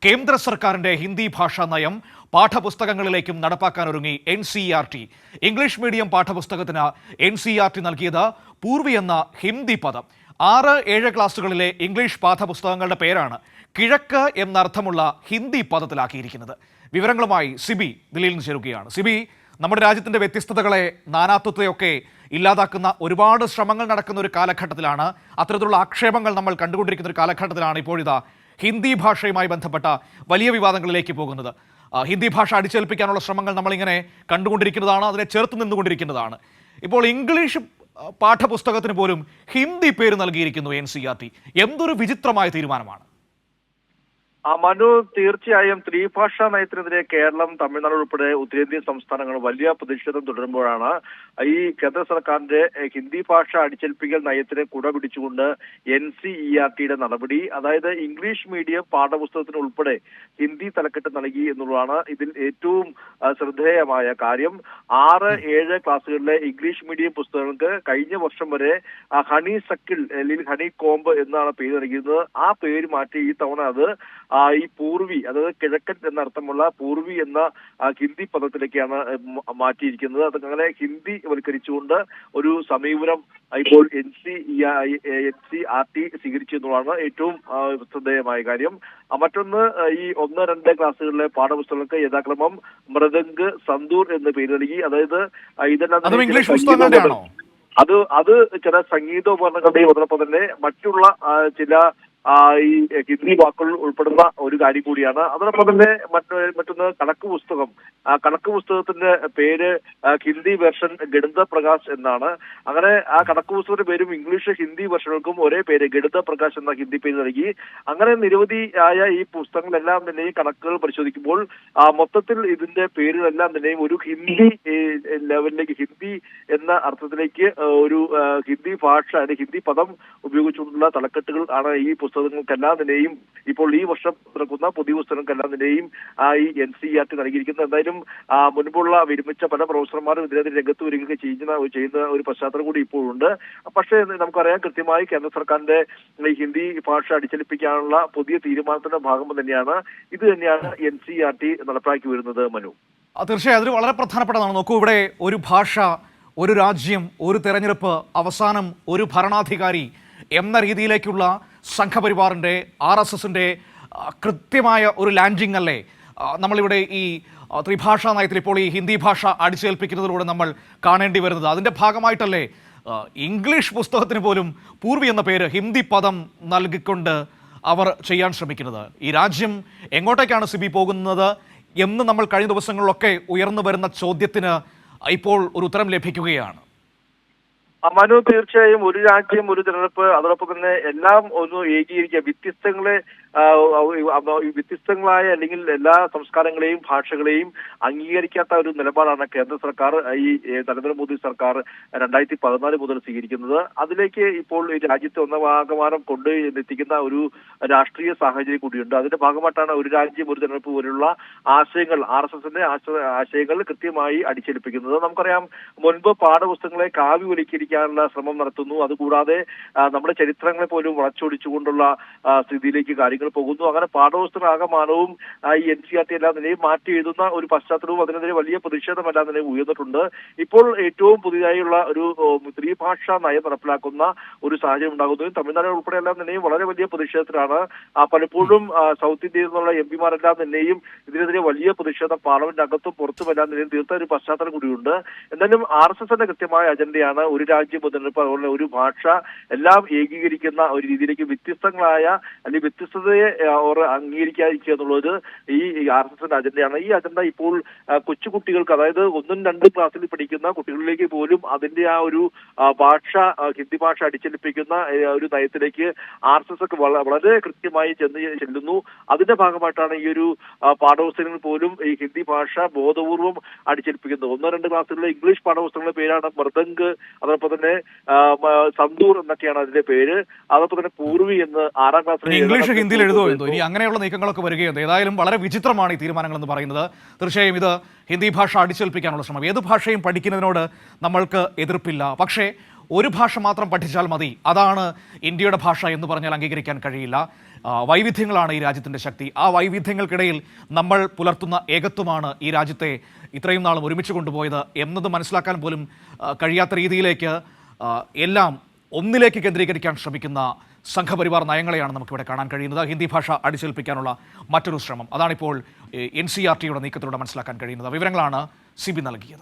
കേന്ദ്ര സർക്കാരിന്റെ ഹിന്ദി ഭാഷാ നയം പാഠപുസ്തകങ്ങളിലേക്കും നടപ്പാക്കാനൊരുങ്ങി NCERT. ഇംഗ്ലീഷ് മീഡിയം പാഠപുസ്തകത്തിന് NCERT നൽകിയത് പൂർവി എന്ന ഹിന്ദി പദം. 6-7 ക്ലാസ്സുകളിലെ ഇംഗ്ലീഷ് പാഠപുസ്തകങ്ങളുടെ പേരാണ് കിഴക്ക് എന്നർത്ഥമുള്ള ഹിന്ദി പദത്തിലാക്കിയിരിക്കുന്നത്. വിവരങ്ങളുമായി സിബി ദില്ലിയിൽ നിന്ന് ചേരുകയാണ്. സിബി, നമ്മുടെ രാജ്യത്തിൻ്റെ വ്യത്യസ്തതകളെ, നാനാത്വത്തെയൊക്കെ ഇല്ലാതാക്കുന്ന ഒരുപാട് ശ്രമങ്ങൾ നടക്കുന്ന ഒരു കാലഘട്ടത്തിലാണ്, അത്തരത്തിലുള്ള ആക്ഷേപങ്ങൾ നമ്മൾ കണ്ടുകൊണ്ടിരിക്കുന്ന ഒരു കാലഘട്ടത്തിലാണ് ഇപ്പോഴിതാ ഹിന്ദി ഭാഷയുമായി ബന്ധപ്പെട്ട വലിയ വിവാദങ്ങളിലേക്ക് പോകുന്നത്. ഹിന്ദി ഭാഷ അടിച്ചേൽപ്പിക്കാനുള്ള ശ്രമങ്ങൾ നമ്മളിങ്ങനെ കണ്ടുകൊണ്ടിരിക്കുന്നതാണ്, അതിനെ ചേർത്ത് നിന്നുകൊണ്ടിരിക്കുന്നതാണ്. ഇപ്പോൾ ഇംഗ്ലീഷ് പാഠപുസ്തകത്തിന് പോലും ഹിന്ദി പേര് നൽകിയിരിക്കുന്നു NCERT. എന്തൊരു വിചിത്രമായ തീരുമാനമാണ്! മനു, തീർച്ചയായും ത്രിഭാഷാ നയത്തിനെതിരെ കേരളം, തമിഴ്നാട് ഉൾപ്പെടെ ഉത്തരേന്ത്യൻ സംസ്ഥാനങ്ങൾ വലിയ പ്രതിഷേധം തുടരുമ്പോഴാണ് ഈ കേന്ദ്ര സർക്കാരിന്റെ ഹിന്ദി ഭാഷ അടിച്ചേൽപ്പിക്കൽ നയത്തിന് കുട പിടിച്ചുകൊണ്ട് NCERTയുടെ നടപടി. അതായത് ഇംഗ്ലീഷ് മീഡിയം പാഠപുസ്തകത്തിന് ഉൾപ്പെടെ ഹിന്ദി തലക്കെട്ട് നൽകി എന്നുള്ളതാണ് ഇതിൽ ഏറ്റവും ശ്രദ്ധേയമായ കാര്യം. 6-7 ക്ലാസ്സുകളിലെ ഇംഗ്ലീഷ് മീഡിയം പുസ്തകങ്ങൾക്ക് കഴിഞ്ഞ വർഷം വരെ ഹണി സക്കിൾ അല്ലെങ്കിൽ ഹണി കോംബ് എന്നാണ് പേര് നൽകിയിരുന്നത്. ആ പേര് മാറ്റി ഈ തവണ അത് ഈ പൂർവി, അതായത് കിഴക്കൻ എന്നർത്ഥമുള്ള പൂർവി എന്ന ഹിന്ദി പദത്തിലേക്കാണ് മാറ്റിയിരിക്കുന്നത്. അതങ്ങനെ ഹിന്ദി വൽക്കരിച്ചുകൊണ്ട് ഒരു സമീപനം ഇപ്പോൾ NCERT സ്വീകരിച്ചു എന്നുള്ളതാണ് ഏറ്റവും ശ്രദ്ധേയമായ കാര്യം. മറ്റൊന്ന്, ഈ 1-2 ക്ലാസ്സുകളിലെ പാഠപുസ്തകങ്ങൾക്ക് യഥാക്രമം മൃദംഗ്, സന്തൂർ എന്ന് പേര് നൽകി. അതായത് ഇതെല്ലാം അത് ചില സംഗീതോപകരണങ്ങളുടെയും അതോടൊപ്പം തന്നെ മറ്റുള്ള ചില ഈ ഹിന്ദി വാക്കുകൾ ഉൾപ്പെടുന്ന ഒരു കാര്യം കൂടിയാണ്. അതോടൊപ്പം തന്നെ മറ്റൊന്ന് കണക്ക് പുസ്തകം. കണക്ക് പുസ്തകത്തിന്റെ പേര് ഹിന്ദി വെർഷൻ ഗണിത പ്രകാശ് എന്നാണ്. അങ്ങനെ ആ കണക്ക് പുസ്തകത്തിന്റെ പേരും ഇംഗ്ലീഷ് ഹിന്ദി വെർഷനുകൾക്കും ഒരേ പേര് ഗണിത പ്രകാശ് എന്ന ഹിന്ദി പേര് നൽകി. അങ്ങനെ നിരവധി ആയ ഈ പുസ്തകങ്ങളെല്ലാം തന്നെയും കണക്കുകൾ പരിശോധിക്കുമ്പോൾ മൊത്തത്തിൽ ഇതിന്റെ പേരുകളെല്ലാം തന്നെയും ഒരു ഹിന്ദി ലെവലിലേക്ക്, ഹിന്ദി എന്ന അർത്ഥത്തിലേക്ക് ഒരു ഹിന്ദി ഭാഷ അല്ലെങ്കിൽ ഹിന്ദി പദം ഉപയോഗിച്ചുകൊണ്ടുള്ള തലക്കെട്ടുകൾ ആണ് ഈ പുസ്തകങ്ങൾക്കെല്ലാം തന്നെയും ഇപ്പോൾ ഈ വർഷം നടക്കുന്ന പുതിയ പുസ്തകങ്ങൾക്കെല്ലാം തന്നെയും ഈ NCERT നൽകിയിരിക്കുന്നത്. എന്തായാലും മുൻപുള്ള വിരമിച്ച പല പ്രൊഫസർമാരും ഇതിനെതിരെ രംഗത്ത് വരികയൊക്കെ ചെയ്യുന്ന ഒരു പശ്ചാത്തലം കൂടി ഇപ്പോഴുണ്ട്. പക്ഷേ നമുക്കറിയാം, കൃത്യമായി കേന്ദ്ര സർക്കാരിന്റെ ഹിന്ദി ഭാഷ അടിച്ചേൽപ്പിക്കാനുള്ള പുതിയ തീരുമാനത്തിന്റെ ഭാഗം തന്നെയാണ് NCERT നടപ്പാക്കി വരുന്നത്. മനു, തീർച്ചയായും അതൊരു വളരെ പ്രധാനപ്പെട്ടതാണ്. നോക്കൂ, ഇവിടെ ഒരു ഭാഷ, ഒരു രാജ്യം, ഒരു തെരഞ്ഞെടുപ്പ്, അവസാനം ഒരു ഭരണാധികാരി എന്ന രീതിയിലേക്കുള്ള സംഘപരിവാറിൻ്റെ, RSSന്റെ കൃത്യമായ ഒരു ലാൻഡിംഗ് അല്ലേ നമ്മളിവിടെ ഈ ത്രിഭാഷാ നയത്തിൽ ഇപ്പോൾ ഈ ഹിന്ദി ഭാഷ അടിച്ചേൽപ്പിക്കുന്നതിലൂടെ നമ്മൾ കാണേണ്ടി വരുന്നത്? അതിൻ്റെ ഭാഗമായിട്ടല്ലേ ഇംഗ്ലീഷ് പുസ്തകത്തിന് പോലും പൂർവി എന്ന പേര്, ഹിന്ദി പദം നൽകിക്കൊണ്ട് അവർ ചെയ്യാൻ ശ്രമിക്കുന്നത്? ഈ രാജ്യം എങ്ങോട്ടേക്കാണ് സിബി പോകുന്നത് എന്ന് നമ്മൾ കഴിഞ്ഞ ദിവസങ്ങളിലൊക്കെ ഉയർന്നു വരുന്ന ചോദ്യത്തിന് ഇപ്പോൾ ഒരു ഉത്തരം ലഭിക്കുകയാണ്. മനു, തീർച്ചയായും ഒരു രാജ്യം, ഒരു തിരഞ്ഞെടുപ്പ്, അതോടൊപ്പം തന്നെ എല്ലാം ഒന്ന് ഏകീകരിക്കുക, വ്യത്യസ്തങ്ങളായ അല്ലെങ്കിൽ എല്ലാ സംസ്കാരങ്ങളെയും ഭാഷകളെയും അംഗീകരിക്കാത്ത ഒരു നിലപാടാണ് കേന്ദ്ര സർക്കാർ, ഈ നരേന്ദ്രമോദി സർക്കാർ 2014 മുതൽ സ്വീകരിക്കുന്നത്. അതിലേക്ക് ഇപ്പോൾ ഈ രാജ്യത്തെ ഒന്നാകമാനം എത്തിക്കുന്ന ഒരു രാഷ്ട്രീയ സാഹചര്യം കൂടിയുണ്ട്. അതിന്റെ ഭാഗമായിട്ടാണ് ഒരു രാജ്യം, ഒരു തിരഞ്ഞെടുപ്പ് പോലുള്ള ആശയങ്ങൾ, RSSന്റെ ആശയങ്ങൾ കൃത്യമായി അടിച്ചേൽപ്പിക്കുന്നത്. നമുക്കറിയാം, മുൻപ് പാഠപുസ്തകങ്ങളെ കാവ്യവൽക്കരിക്കാനുള്ള ശ്രമം നടത്തുന്നു. അതുകൂടാതെ നമ്മുടെ ചരിത്രങ്ങളെ പോലും വളച്ചൊടിച്ചുകൊണ്ടുള്ള സ്ഥിതിയിലേക്ക് കാര്യങ്ങൾ പോകുന്നു. അങ്ങനെ പാഠപുസ്തകമാകമാനവും ഈ NCERT എല്ലാം നിലയും മാറ്റി എഴുതുന്ന ഒരു പശ്ചാത്തലവും അതിനെതിരെ വലിയ പ്രതിഷേധമെല്ലാം തന്നെ ഉയർന്നിട്ടുണ്ട്. ഇപ്പോൾ ഏറ്റവും പുതിയതായുള്ള ഒരു ത്രിഭാഷാ നയം നടപ്പിലാക്കുന്ന ഒരു സാഹചര്യം ഉണ്ടാകുന്നു. തമിഴ്നാട് ഉൾപ്പെടെ എല്ലാം തന്നെയും വളരെ വലിയ പ്രതിഷേധത്തിലാണ്. പലപ്പോഴും സൗത്ത് ഇന്ത്യയിൽ നിന്നുള്ള MP-മാരെല്ലാം തന്നെയും ഇതിനെതിരെ വലിയ പ്രതിഷേധം പാർലമെന്റ് അകത്തും പുറത്തും എല്ലാം തന്നെയും തീർത്ത ഒരു പശ്ചാത്തലം കൂടിയുണ്ട്. എന്തായാലും RSSന്റെ കൃത്യമായ അജണ്ടയാണ് ഒരു രാജ്യം, മുതലെടുപ്പ്, അതുപോലെ ഒരു ഭാഷ എല്ലാം ഏകീകരിക്കുന്ന ഒരു രീതിയിലേക്ക് വ്യത്യസ്തങ്ങളായ അല്ലെങ്കിൽ വ്യത്യസ്തതയെ അംഗീകരിക്കാതിരിക്കുക എന്നുള്ളത് ഈ RSSന്റെ അജണ്ടയാണ്. ഈ അജണ്ട ഇപ്പോൾ കൊച്ചുകുട്ടികൾക്ക്, അതായത് 1-2 ക്ലാസ്സിൽ പഠിക്കുന്ന കുട്ടികളിലേക്ക് പോലും അതിന്റെ ആ ഒരു ഭാഷ, ഹിന്ദി ഭാഷ അടിച്ചേൽപ്പിക്കുന്ന ഒരു നയത്തിലേക്ക് RSS ഒക്കെ വളരെ കൃത്യമായി ചെല്ലുന്നു. അതിന്റെ ഭാഗമായിട്ടാണ് ഈ ഒരു പാഠപുസ്തകങ്ങൾ പോലും ഈ ഹിന്ദി ഭാഷ ബോധപൂർവം അടിച്ചേൽപ്പിക്കുന്നത്. 1-2 ക്ലാസ്സിലുള്ള ഇംഗ്ലീഷ് പാഠപുസ്തകങ്ങളുടെ പേരാണ് മൃദംഗ്, അതോടൊപ്പം തന്നെ സന്തൂർ എന്നൊക്കെയാണ് അതിന്റെ പേര്. അതോടൊപ്പം തന്നെ പൂർവി എന്ന് 6ാം ക്ലാസ്സിൽ ഇംഗ്ലീഷ് ഹിന്ദിയിൽ എഴുതുമോ എന്തോ ഇനി അങ്ങനെയുള്ള നീക്കങ്ങളൊക്കെ വരികയുണ്ട്. ഏതായാലും വളരെ വിചിത്രമാണ് ഈ തീരുമാനങ്ങൾ എന്ന് പറയുന്നത്. തീർച്ചയായും ഇത് ഹിന്ദി ഭാഷ അടിച്ചേൽപ്പിക്കാനുള്ള ശ്രമം. ഏത് ഭാഷയും പഠിക്കുന്നതിനോട് നമ്മൾക്ക് എതിർപ്പില്ല. പക്ഷേ ഒരു ഭാഷ മാത്രം പഠിച്ചാൽ മതി, അതാണ് ഇന്ത്യയുടെ ഭാഷ എന്ന് പറഞ്ഞാൽ അംഗീകരിക്കാൻ കഴിയില്ല. വൈവിധ്യങ്ങളാണ് ഈ രാജ്യത്തിൻ്റെ ശക്തി. ആ വൈവിധ്യങ്ങൾക്കിടയിൽ നമ്മൾ പുലർത്തുന്ന ഏകത്വമാണ് ഈ രാജ്യത്തെ ഇത്രയും നാളും ഒരുമിച്ച് കൊണ്ടുപോയത് എന്നത് മനസ്സിലാക്കാൻ പോലും കഴിയാത്ത രീതിയിലേക്ക് എല്ലാം ഒന്നിലേക്ക് കേന്ദ്രീകരിക്കാൻ ശ്രമിക്കുന്ന സംഘപരിവാർ നയങ്ങളെയാണ് നമുക്കിവിടെ കാണാൻ കഴിയുന്നത്. ഹിന്ദി ഭാഷ അടിച്ചേൽപ്പിക്കാനുള്ള മറ്റൊരു ശ്രമം അതാണിപ്പോൾ NCERTയുടെ നീക്കത്തിലൂടെ മനസ്സിലാക്കാൻ കഴിയുന്നത്. വിവരങ്ങളാണ് സിബി നൽകിയത്.